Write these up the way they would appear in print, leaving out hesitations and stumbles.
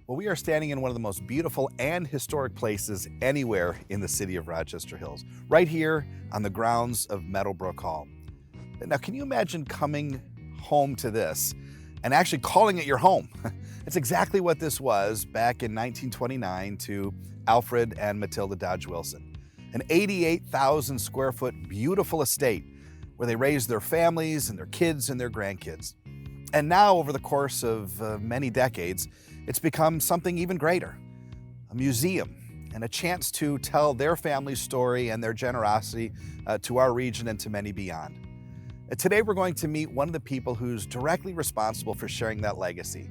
Well, we are standing in one of the most beautiful and historic places anywhere in the city of Rochester Hills, right here on the grounds of Meadow Brook Hall. Now, can you imagine coming home to this and actually calling it your home? It's exactly what this was back in 1929 to Alfred and Matilda Dodge Wilson. An 88,000 square foot beautiful estate where they raised their families and their kids and their grandkids. And now, over the course of many decades, it's become something even greater, a museum and a chance to tell their family's story and their generosity to our region and to many beyond. Today, we're going to meet one of the people who's directly responsible for sharing that legacy.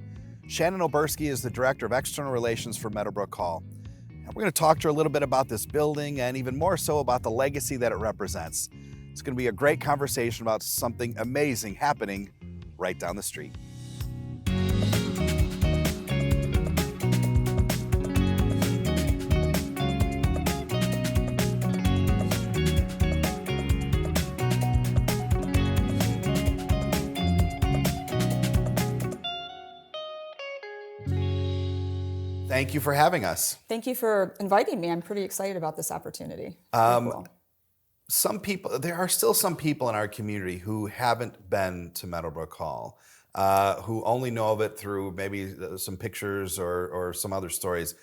Shannon O'Berski is the Director of External Relations for Meadow Brook Hall. And we're going to talk to her a little bit about this building and even more so about the legacy that it represents. It's going to be a great conversation about something amazing happening right down the street. Thank you for having us. Thank you for inviting me. I'm pretty excited about this opportunity. Cool. There are still some people in our community who haven't been to Meadow Brook Hall, who only know of it through maybe some pictures or some other stories.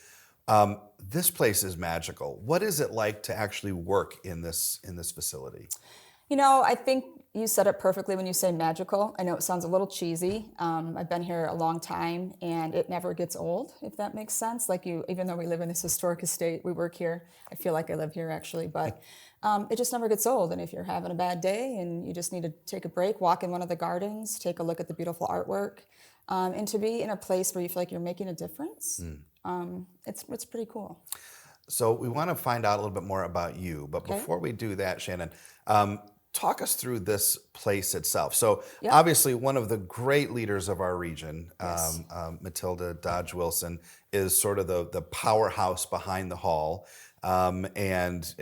This place is magical. What is it like to actually work in this facility? You know, I think you said it perfectly when you say magical. I know it sounds a little cheesy. I've been here a long time, and it never gets old, if that makes sense. Even though we live in this historic estate, we work here. I feel like I live here, actually, but it just never gets old. And if you're having a bad day and you just need to take a break, walk in one of the gardens, take a look at the beautiful artwork, and to be in a place where you feel like you're making a difference, it's pretty cool. So we want to find out a little bit more about you, but before we do that, Shannon, talk us through this place itself. So obviously one of the great leaders of our region, yes. Matilda Dodge Wilson, is sort of the powerhouse behind the hall. And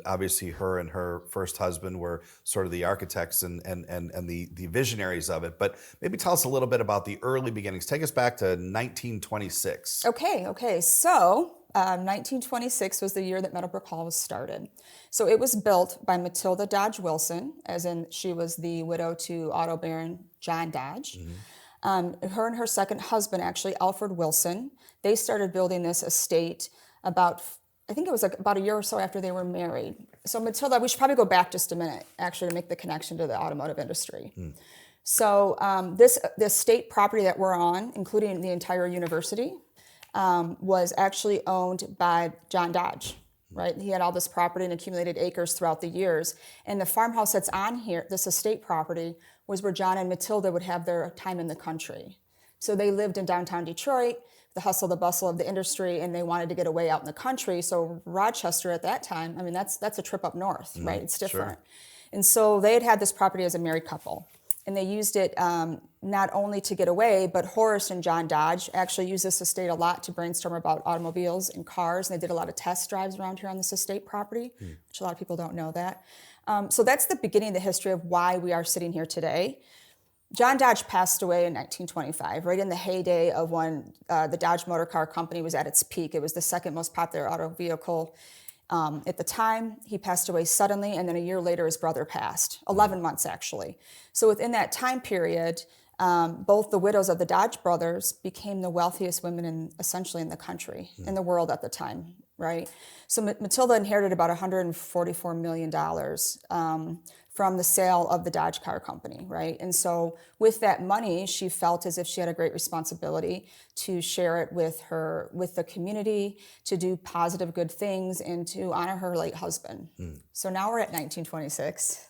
obviously her and her first husband were sort of the architects and the visionaries of it. But maybe tell us a little bit about the early beginnings. Take us back to 1926. Okay. So 1926 was the year that Meadow Brook Hall was started. So it was built by Matilda Dodge Wilson, as in she was the widow to Auto Baron John Dodge. Mm-hmm. Her and her second husband, actually, Alfred Wilson, they started building this estate about a year or so after they were married. So Matilda, we should probably go back just a minute, actually, to make the connection to the automotive industry. Mm. So this estate property that we're on, including the entire university, was actually owned by John Dodge, right? He had all this property and accumulated acres throughout the years. And the farmhouse that's on here, this estate property, was where John and Matilda would have their time in the country. So they lived in downtown Detroit, the hustle, the bustle of the industry, and they wanted to get away out in the country. So Rochester at that time, I mean, that's a trip up north, right? It's different. Sure. And so they had this property as a married couple. And they used it not only to get away, but Horace and John Dodge actually used this estate a lot to brainstorm about automobiles and cars. And they did a lot of test drives around here on this estate property, which a lot of people don't know that. So that's the beginning of the history of why we are sitting here today. John Dodge passed away in 1925, right in the heyday of when the Dodge Motor Car Company was at its peak. It was the second most popular auto vehicle at the time. He passed away suddenly, and then a year later his brother passed, 11 months actually. So within that time period, both the widows of the Dodge brothers became the wealthiest women essentially in the country, in the world at the time, right? So Matilda inherited about $144 million from the sale of the Dodge Car Company, right? And so with that money, she felt as if she had a great responsibility to share it with the community, to do positive good things, and to honor her late husband. So now we're at 1926.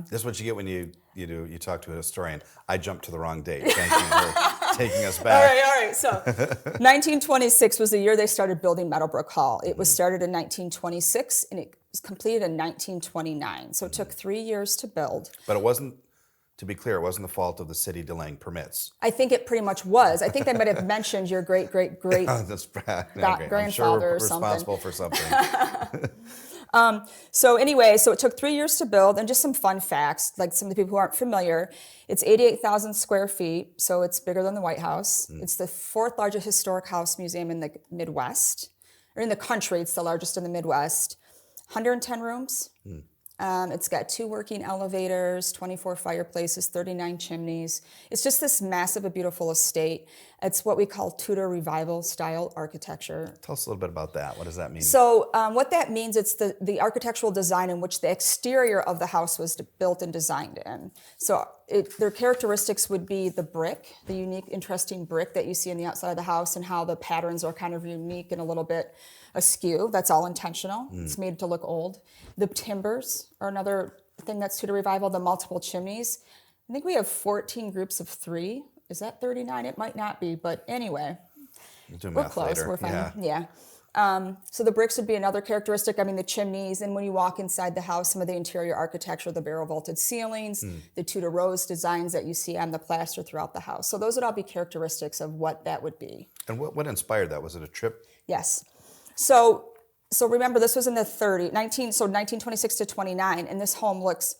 This is what you get when you talk to a historian. I jumped to the wrong date. Thank you for taking us back. All right. So 1926 was the year they started building Meadow Brook Hall. It was started in 1926, and it was completed in 1929. So it took 3 years to build. But it wasn't, to be clear, it wasn't the fault of the city delaying permits. I think it pretty much was. I think they might have mentioned your great That's grandfather I'm sure or something. responsible for something. So anyway, so it took 3 years to build, and just some fun facts, like some of the people who aren't familiar, it's 88,000 square feet, so it's bigger than the White House. It's the fourth largest historic house museum in the Midwest, or in the country. It's the largest in the Midwest. 110 rooms. It's got 2 working elevators, 24 fireplaces, 39 chimneys. It's just this massive, a beautiful estate. It's what we call Tudor Revival style architecture. Tell us a little bit about that. What does that mean? So what that means, it's the architectural design in which the exterior of the house was built and designed in. So their characteristics would be the brick, the unique, interesting brick that you see on the outside of the house, and how the patterns are kind of unique and a little bit askew. That's all intentional. It's made to look old. The timbers are another thing that's Tudor Revival, the multiple chimneys. I think we have 14 groups of 3. Is that 39? It might not be, but anyway. We'll do We're math close. later. We're fine. Yeah. So the bricks would be another characteristic. I mean, the chimneys, and when you walk inside the house, some of the interior architecture, the barrel vaulted ceilings, the Tudor rose designs that you see on the plaster throughout the house. So those would all be characteristics of what that would be. And what inspired that? Was it a trip? Yes. So remember, this was in the 1926 to 29, and this home looks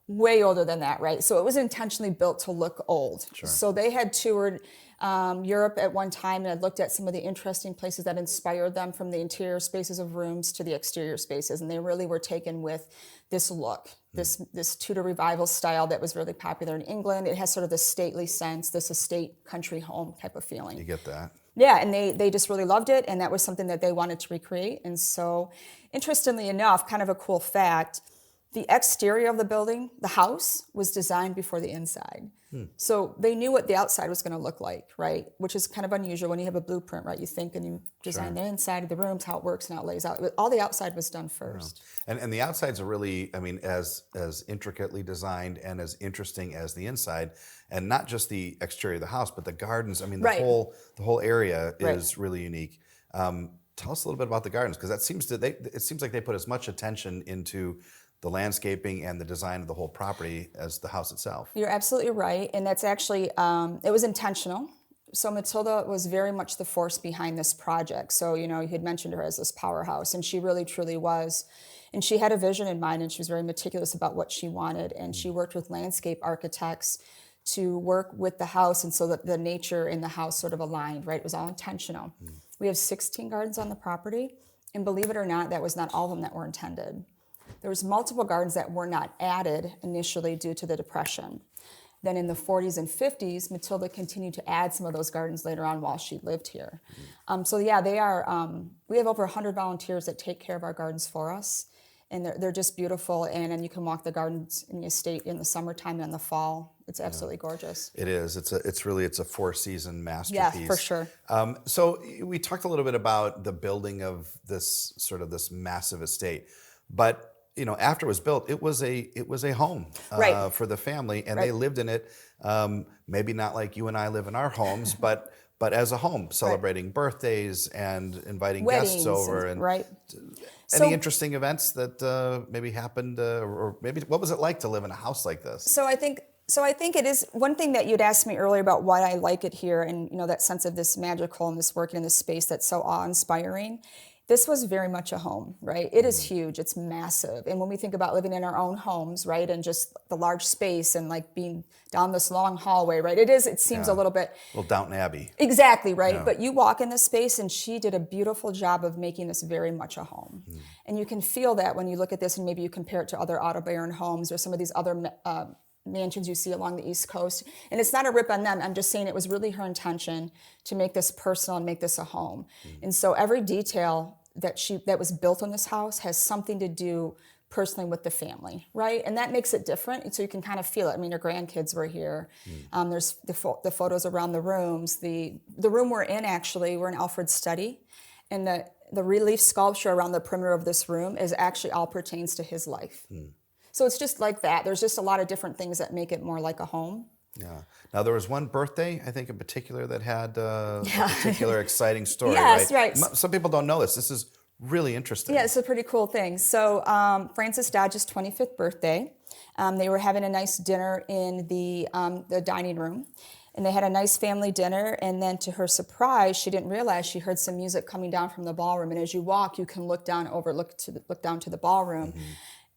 way older than that, right? So it was intentionally built to look old. Sure. So they had toured Europe at one time and had looked at some of the interesting places that inspired them, from the interior spaces of rooms to the exterior spaces, and they really were taken with this look, this Tudor Revival style that was really popular in England. It has sort of this stately sense, this estate country home type of feeling. You get that? Yeah, and they just really loved it, and that was something that they wanted to recreate. And so, interestingly enough, kind of a cool fact, the exterior of the building, the house, was designed before the inside. So they knew what the outside was going to look like, right? Which is kind of unusual when you have a blueprint, right? You think and you design the inside of the rooms, how it works and how it lays out. All the outside was done first. And the outsides are really, I mean, as intricately designed and as interesting as the inside, and not just the exterior of the house, but the gardens. I mean, the whole area is really unique. Tell us a little bit about the gardens, because it seems like they put as much attention into the landscaping and the design of the whole property as the house itself. You're absolutely right, and that's actually, it was intentional. So Matilda was very much the force behind this project. So, you had mentioned her as this powerhouse, and she really, truly was. And she had a vision in mind, and she was very meticulous about what she wanted, and she worked with landscape architects to work with the house, and so that the nature in the house sort of aligned, right? It was all intentional. We have 16 gardens on the property, and believe it or not, that was not all of them that were intended. There was multiple gardens that were not added initially due to the Depression. Then in the 40s and 50s, Matilda continued to add some of those gardens later on while she lived here. So yeah, they are, we have over 100 volunteers that take care of our gardens for us. And they're just beautiful, and you can walk the gardens in the estate in the summertime and in the fall. It's absolutely gorgeous. It is. It's a 4-season masterpiece. Yeah, for sure. So we talked a little bit about the building of this massive estate, but after it was built, it was a home for the family, and they lived in it. Maybe not like you and I live in our homes, but as a home, celebrating birthdays and inviting Weddings guests over, and any interesting events that maybe happened, or maybe what was it like to live in a house like this? So I think it is one thing that you'd asked me earlier about why I like it here, and that sense of this magical and this working in this space that's so awe-inspiring. This was very much a home, right? It is huge, it's massive. And when we think about living in our own homes, right, and just the large space and like being down this long hallway, right? It seems a little bit... Well, Downton Abbey. Exactly, right? Yeah. But you walk in this space, and she did a beautiful job of making this very much a home. And you can feel that when you look at this, and maybe you compare it to other Otto Barron homes or some of these other mansions you see along the East Coast. And it's not a rip on them. I'm just saying it was really her intention to make this personal and make this a home. And so every detail that was built on this house has something to do personally with the family, right? And that makes it different. And so you can kind of feel it. I mean, her grandkids were here. There's the photos around the rooms. The room we're in, actually, we're in Alfred's study. And the relief sculpture around the perimeter of this room is actually all pertains to his life. So it's just like that. There's just a lot of different things that make it more like a home. Yeah. Now, there was one birthday, I think, in particular that had a particular exciting story, yes, right? Some people don't know this. This is really interesting. Yeah, it's a pretty cool thing. So Francis Dodge's 25th birthday, they were having a nice dinner in the dining room. And they had a nice family dinner, and then to her surprise, she didn't realize she heard some music coming down from the ballroom. And as you walk, you can look down to the ballroom.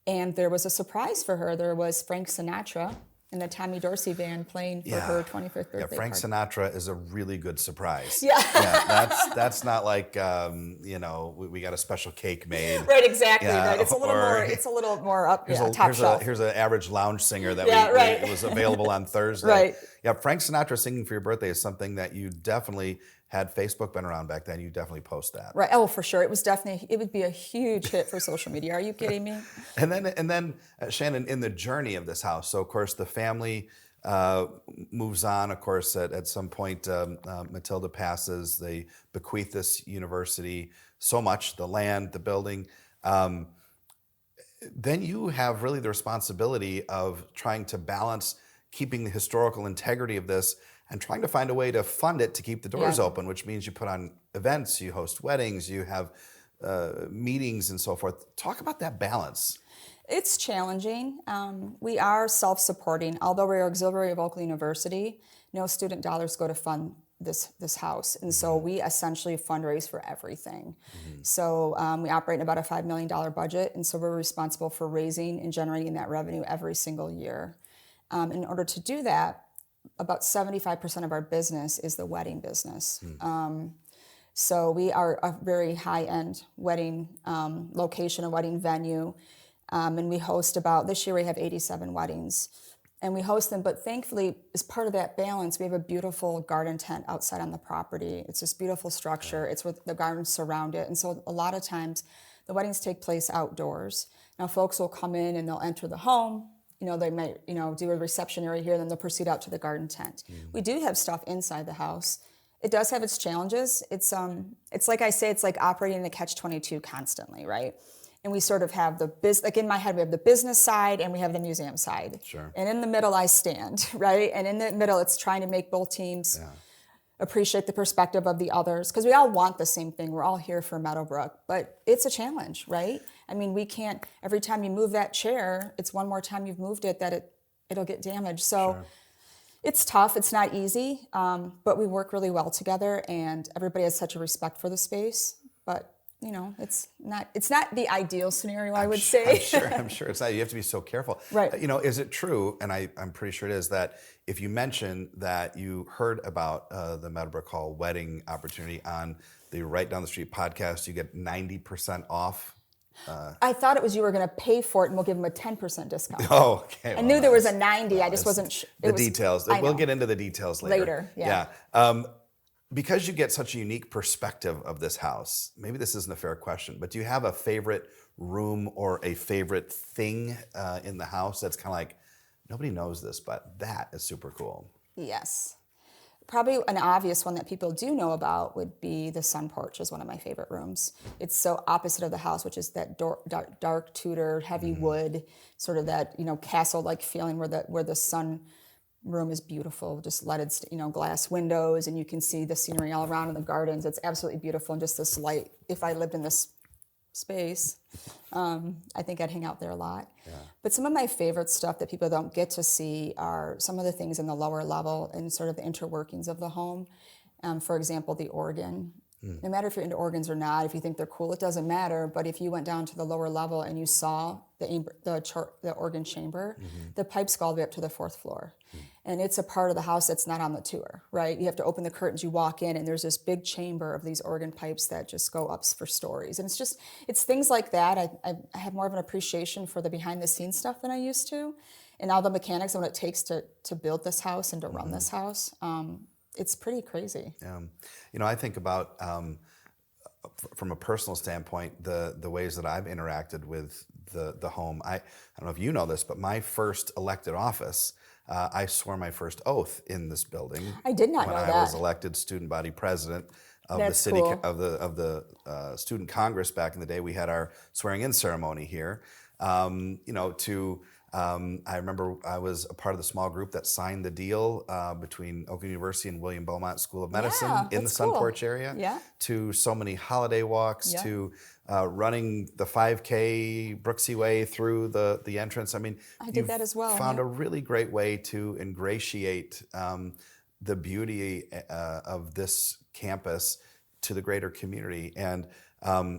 And there was a surprise for her. There was Frank Sinatra and the Tommy Dorsey band playing for her 25th birthday Yeah, Frank party. Sinatra is a really good surprise. Yeah. That's not like we got a special cake made. Right, exactly. Yeah, right. It's a little more up, top shelf. Here's an average lounge singer that it was available on Thursday. Right. Yeah, Frank Sinatra singing for your birthday is something that you definitely had. Facebook been around back then, you definitely post that. Right. Oh, for sure. It would be a huge hit for social media. Are you kidding me? And then Shannon, in the journey of this house, so of course the family moves on. Of course, at some point, Matilda passes. They bequeath this university so much, the land, the building. Then you have really the responsibility of trying to balance keeping the historical integrity of this and trying to find a way to fund it to keep the doors open, which means you put on events, you host weddings, you have meetings and so forth. Talk about that balance. It's challenging. We are self-supporting. Although we're auxiliary of Oakland University, no student dollars go to fund this house. And so we essentially fundraise for everything. So we operate in about a $5 million budget. And so we're responsible for raising and generating that revenue every single year. In order to do that, about 75% of our business is the wedding business. So we are a very high-end wedding location, a wedding venue. And we host this year we have 87 weddings. And we host them, but thankfully, as part of that balance, we have a beautiful garden tent outside on the property. It's this beautiful structure. It's with the gardens surround it. And so a lot of times, the weddings take place outdoors. Now, folks will come in and they'll enter the home. They might, do a reception area here, then they'll proceed out to the garden tent. We do have stuff inside the house. It does have its challenges. It's like I say, it's like operating in a catch-22 constantly, right? And we sort of have like in my head, we have the business side and we have the museum side. Sure. And in the middle, I stand, right? And in the middle, it's trying to make both teams appreciate the perspective of the others. Because we all want the same thing. We're all here for Meadow Brook. But it's a challenge, right? I mean, we can't, every time you move that chair, it's one more time you've moved it that it'll get damaged. So it's tough. It's not easy. But we work really well together. And everybody has such a respect for the space. But it's not the ideal scenario, I would say. I'm sure it's not. You have to be so careful. Right. Is it true, and I'm pretty sure it is, that if you mention that you heard about the Meadow Brook Hall wedding opportunity on the Right Down the Street podcast, you get 90% off? I thought it was you were going to pay for it and we'll give them a 10% discount. Oh, okay. I knew there was a 90. I just wasn't sure. Details. We'll get into the details later. Yeah. Because you get such a unique perspective of this house, maybe this isn't a fair question, but do you have a favorite room or a favorite thing in the house that's kind of like, nobody knows this, but that is super cool? Yes. Probably an obvious one that people do know about would be the sun porch is one of my favorite rooms. It's so opposite of the house, which is that dark Tudor, heavy wood, sort of that, castle-like feeling where the sun room is beautiful, just leaded, glass windows, and you can see the scenery all around in the gardens. It's absolutely beautiful, and just this light. If I lived in this space, I think I'd hang out there a lot. Yeah. But some of my favorite stuff that people don't get to see are some of the things in the lower level and sort of the interworkings of the home. For example, the organ. No matter if you're into organs or not, if you think they're cool, it doesn't matter. But if you went down to the lower level and you saw the organ chamber, the pipes go all the way up to the 4th floor. And it's a part of the house that's not on the tour, right? You have to open the curtains, you walk in, and there's this big chamber of these organ pipes that just go up for stories. And it's things like that. I have more of an appreciation for the behind-the-scenes stuff than I used to. And all the mechanics and what it takes to build this house and to run this house. It's pretty crazy. I think about, from a personal standpoint, the ways that I've interacted with the home. I don't know if you know this, but my first elected office, I swore my first oath in this building. I did not know that. When I was elected student body president of That's the city cool. of the student congress back in the day. We had our swearing-in ceremony here. I remember I was a part of the small group that signed the deal between Oakland University and William Beaumont School of Medicine in the Sun Porch area, to so many holiday walks, to running the 5K Brooksy Way through the entrance. I mean, I did that as well. Found a really great way to ingratiate the beauty of this campus to the greater community. And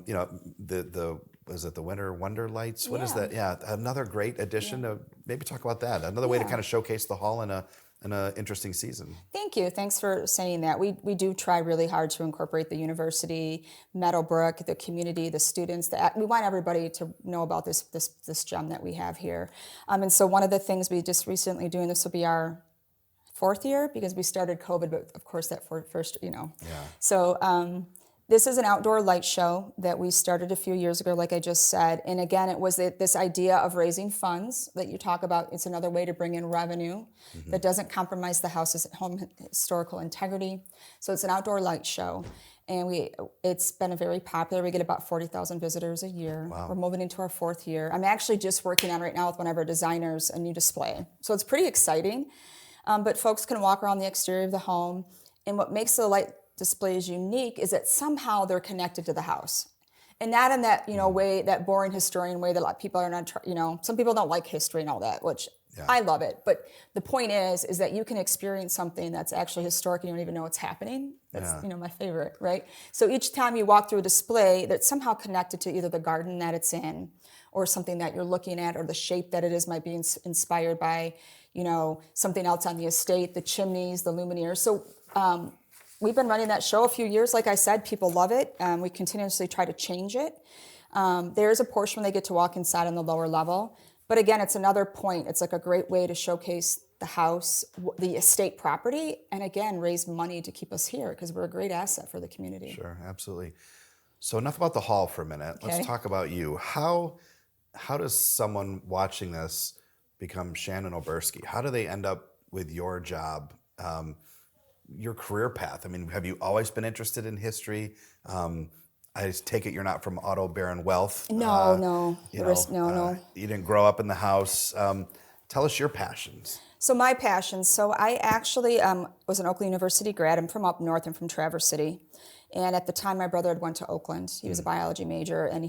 you know, the was it the Winter Wonder Lights? What is Yeah. that? Yeah, another great addition. Yeah. To maybe talk about that. Another way to Yeah. kind of showcase the hall in a interesting season. Thank you. Thanks for saying that. We do try really hard to incorporate the university, Meadow Brook, the community, the students. We want everybody to know about this gem that we have here. And so one of the things we just recently doing, this will be our 4th year because we started COVID, but of course that first, you know. Yeah. So this is an outdoor light show that we started a few years ago, like I just said. And again, it was this idea of raising funds that you talk about. It's another way to bring in revenue that doesn't compromise the house's home historical integrity. So it's an outdoor light show. And it's been very popular. We get about 40,000 visitors a year. Wow. We're moving into our 4th year. I'm actually just working on right now with one of our designers a new display. So it's pretty exciting. But folks can walk around the exterior of the home. And what makes the light displays unique is that somehow they're connected to the house. And not in that, way, that boring historian way that a lot of people are not, some people don't like history and all that, which I love it. But the point is that you can experience something that's actually historic and you don't even know what's happening. That's, my favorite, right? So each time you walk through a display that's somehow connected to either the garden that it's in or something that you're looking at or the shape that it is might be inspired by, something else on the estate, the chimneys, the luminaires. So we've been running that show a few years. Like I said, people love it. We continuously try to change it. There's a portion where they get to walk inside on the lower level. But again, it's another point. It's like a great way to showcase the house, the estate property, and again, raise money to keep us here because we're a great asset for the community. Sure, absolutely. So enough about the hall for a minute. Okay. Let's talk about you. How does someone watching this become Shannon O'Berski? How do they end up with your job? Your career path. I mean, have you always been interested in history? I take it you're not from Otto Baron Wealth. No. No. You didn't grow up in the house. Tell us your passions. So my passions. So I actually was an Oakland University grad. I'm from up north. I'm from Traverse City. And at the time, my brother had went to Oakland. He was a biology major, and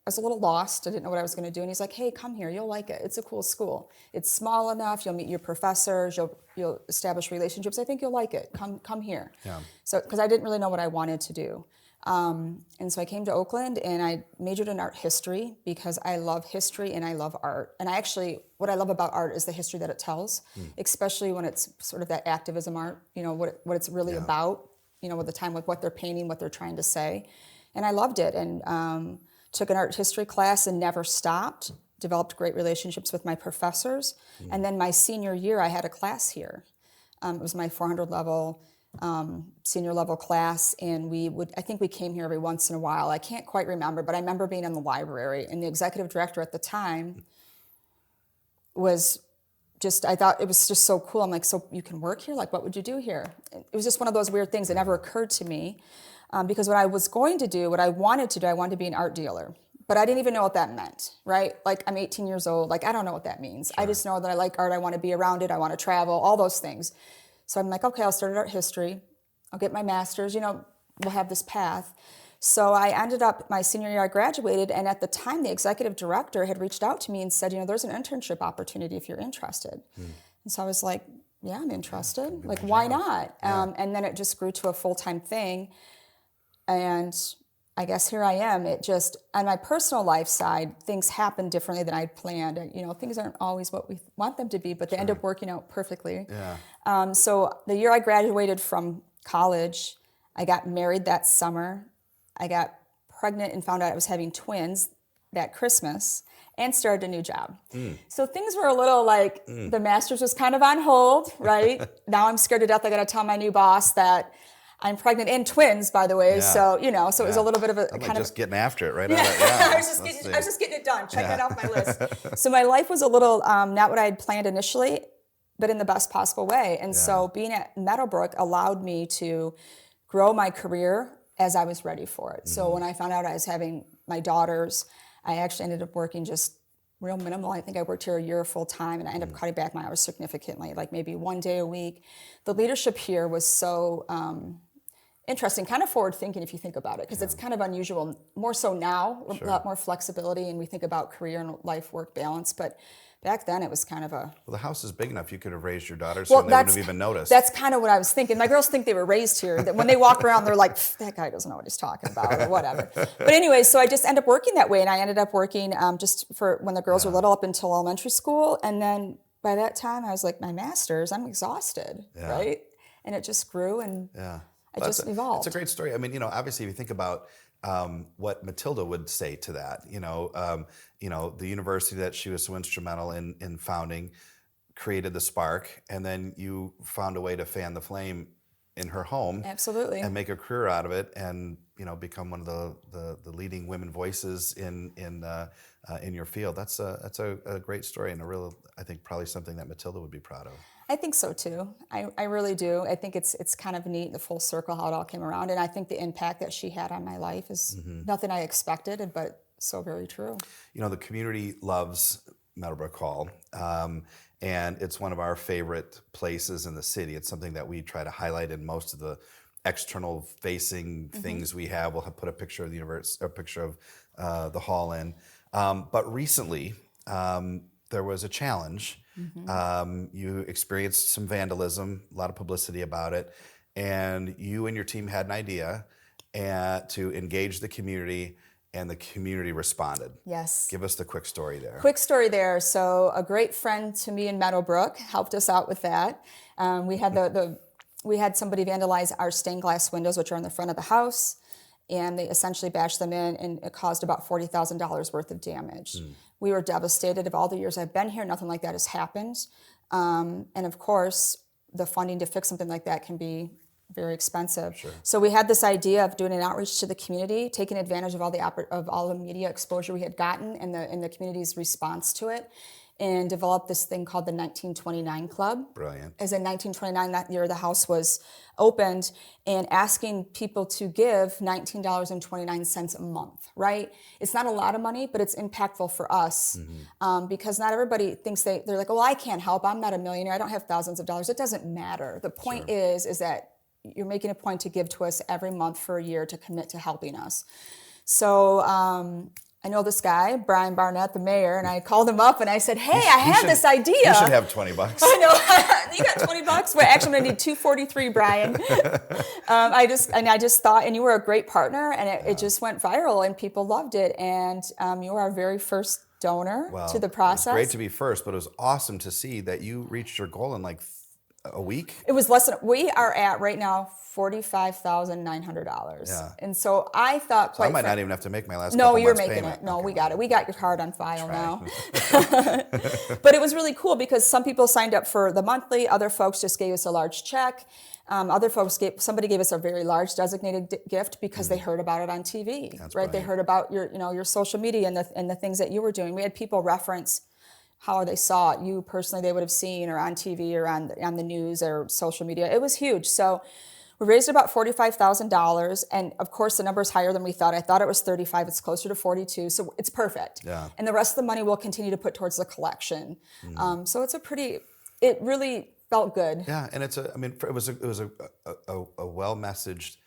I was a little lost. I didn't know what I was going to do. And he's like, hey, come here. You'll like it. It's a cool school. It's small enough. You'll meet your professors. You'll establish relationships. I think you'll like it. Come here. Yeah. So, because I didn't really know what I wanted to do. And so I came to Oakland and I majored in art history because I love history and I love art. And what I love about art is the history that it tells, especially when it's sort of that activism art, what it's really about, with the time, with what they're painting, what they're trying to say. And I loved it. And, took an art history class and never stopped, developed great relationships with my professors. And then my senior year, I had a class here. It was my 400 level, senior level class. And I think we came here every once in a while. I can't quite remember, but I remember being in the library. And the executive director at the time was I thought it was just so cool. I'm like, so you can work here? Like, what would you do here? It was just one of those weird things that never occurred to me. Because what I wanted to do, I wanted to be an art dealer. But I didn't even know what that meant, right? Like, I'm 18 years old. Like, I don't know what that means. Sure. I just know that I like art. I want to be around it. I want to travel, all those things. So I'm like, okay, I'll start art history. I'll get my master's. We'll have this path. So I ended up, my senior year, I graduated. And at the time, the executive director had reached out to me and said, there's an internship opportunity if you're interested. And so I was like, yeah, I'm interested. Like, why not? Yeah. And then it just grew to a full-time thing. And I guess here I am. It just, on my personal life side, things happen differently than I'd planned. And, things aren't always what we want them to be, but they end up working out perfectly. Yeah. So the year I graduated from college, I got married that summer. I got pregnant and found out I was having twins that Christmas and started a new job. So things were a little like the master's was kind of on hold, right? Now I'm scared to death. I got to tell my new boss that I'm pregnant and twins, by the way. Yeah. So, so it was a little bit of a kind of just getting after it, right? Yeah. I was just getting it done, checking it off my list. So my life was a little not what I had planned initially, but in the best possible way. And so being at Meadow Brook allowed me to grow my career as I was ready for it. So when I found out I was having my daughters, I actually ended up working just real minimal. I think I worked here a year full time, and I ended up cutting back my hours significantly, like maybe one day a week. The leadership here was so interesting, kind of forward thinking if you think about it, because it's kind of unusual, more so now, a lot more flexibility, and we think about career and life work balance. But back then it was kind of a... Well, the house is big enough you could have raised your daughters here and they wouldn't have even noticed. That's kind of what I was thinking. My girls think they were raised here. That when they walk around, they're like, that guy doesn't know what he's talking about or whatever. But anyway, so I just ended up working that way, and I ended up working just for when the girls were little up until elementary school. And then by that time I was like, my master's, I'm exhausted, right? And it just grew, and it just evolved. It's a great story. I mean, obviously if you think about what Matilda would say to that, the university that she was so instrumental in founding created the spark, and then you found a way to fan the flame in her home. Absolutely. And make a career out of it, and become one of the leading women voices in your field. That's a great story, and I think probably something that Matilda would be proud of. I think so too. I really do. I think it's kind of neat, the full circle, how it all came around. And I think the impact that she had on my life is nothing I expected, but so very true. The community loves Meadow Brook Hall, and it's one of our favorite places in the city. It's something that we try to highlight in most of the external facing things we have. We'll put a picture of the universe, a picture of the hall in. But recently, there was a challenge. You experienced some vandalism, a lot of publicity about it, and you and your team had an idea to engage the community, and the community responded. Yes. Give us the quick story there. Quick story there. So a great friend to me in Meadow Brook helped us out with that. We had somebody vandalize our stained glass windows, which are in the front of the house, and they essentially bashed them in, and it caused about $40,000 worth of damage. We were devastated. Of all the years I've been here, nothing like that has happened. And of course, the funding to fix something like that can be very expensive. Sure. So we had this idea of doing an outreach to the community, taking advantage of all the media exposure we had gotten and the community's response to it, and developed this thing called the 1929 Club. Brilliant. As in 1929, that year the house was opened, and asking people to give $19.29 a month, right? It's not a lot of money, but it's impactful for us because not everybody thinks they're like, well, I can't help. I'm not a millionaire. I don't have thousands of dollars. It doesn't matter. The point is that you're making a point to give to us every month for a year to commit to helping us. So I know this guy, Bryan Barnett, the mayor, and I called him up and I said, hey, I have this idea. You should have $20. I know. You got $20? Well, actually, I'm going to need $243, Brian. I just thought, and you were a great partner, and it just went viral, and people loved it. And you were our very first donor to the process. It was great to be first, but it was awesome to see that you reached your goal in like a week. It was less than, we are at right now $45,900. Yeah. And so I thought, I might not even have to make my last no, couple you're months making payment. it. No, Okay. we got it. We got your card on file now. But it was really cool because some people signed up for the monthly, other folks just gave us a large check. Other folks somebody gave us a very large designated gift because they heard about it on TV. That's right? They brilliant. heard about your social media and the things that you were doing. We had people reference how they saw it. You personally, they would have seen, or on TV, or on the news, or social media. It was huge. So we raised about $45,000, and of course the number is higher than we thought. I thought it was 35. It's closer to 42, so it's perfect. Yeah. And the rest of the money we'll continue to put towards the collection. So it really felt good. Yeah, and it was a well messaged,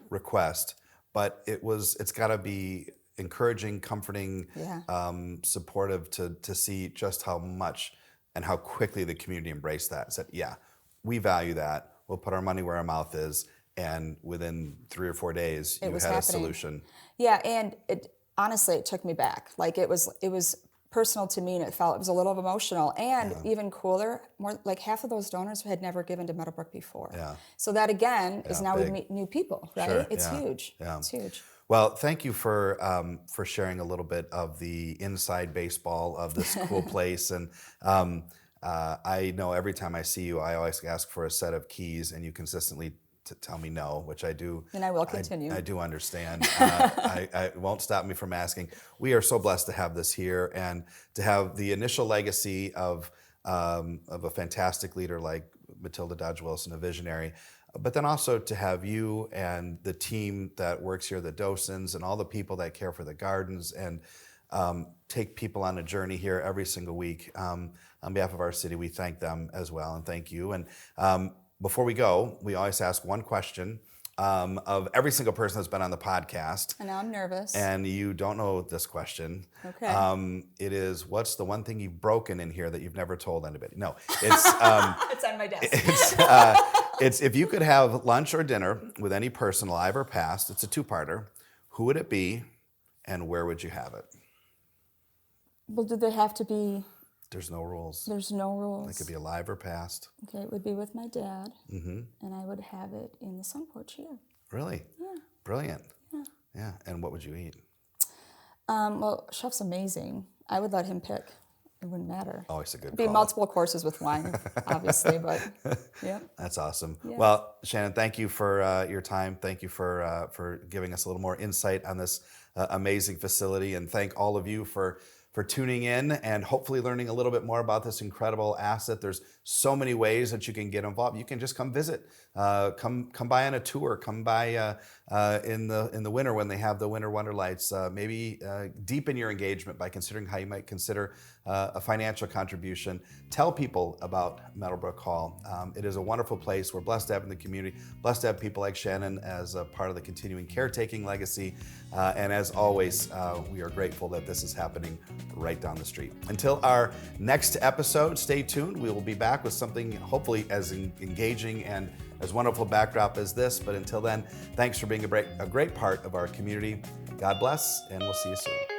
request, but it's got to be encouraging, comforting, supportive to see just how much and how quickly the community embraced that. Said, yeah, we value that. We'll put our money where our mouth is. And within 3 or 4 days, you had a solution. Yeah, and honestly, it took me back. Like it was personal to me, and it was a little emotional. And even cooler, more like half of those donors had never given to Meadow Brook before. Yeah. So that again is now we meet new people, right? Sure. It's huge. Yeah. It's huge. Well, thank you for sharing a little bit of the inside baseball of this cool place. And I know every time I see you, I always ask for a set of keys, and you consistently tell me no, which I do. And I will continue. I do understand. I won't stop me from asking. We are so blessed to have this here and to have the initial legacy of a fantastic leader like Matilda Dodge Wilson, a visionary. But then also to have you and the team that works here, the docents and all the people that care for the gardens and take people on a journey here every single week. On behalf of our city, we thank them as well and thank you. And before we go, we always ask one question of every single person that's been on the podcast. And now I'm nervous. And you don't know this question. Okay. It is, what's the one thing you've broken in here that you've never told anybody? No, it's It's on my desk. it's if you could have lunch or dinner with any person alive or past. It's a two-parter. Who would it be, and where would you have it? Well, do they have to be? There's no rules. There's no rules. It could be alive or past. Okay, it would be with my dad, Mm-hmm. and I would have it in the sun porch here. Really? Yeah. Brilliant. Yeah. Yeah. And what would you eat? Well, chef's amazing. I would let him pick. It wouldn't matter. Always a good It'd be call. multiple courses with wine, obviously, but yeah. That's awesome. Yeah. Well, Shannon, thank you for your time. Thank you for giving us a little more insight on this amazing facility, and thank all of you for tuning in and hopefully learning a little bit more about this incredible asset. There's so many ways that you can get involved. You can just come visit, come by on a tour, come by in the winter when they have the winter wonder lights. Maybe deepen your engagement by considering how you might consider a financial contribution. Tell people about Meadow Brook Hall. It is a wonderful place. We're blessed to have in the community, blessed to have people like Shannon as a part of the continuing caretaking legacy. And as always, we are grateful that this is happening right down the street. Until our next episode, stay tuned. We will be back with something hopefully as engaging and as wonderful backdrop as this. But until then, thanks for being a great part of our community. God bless, and we'll see you soon.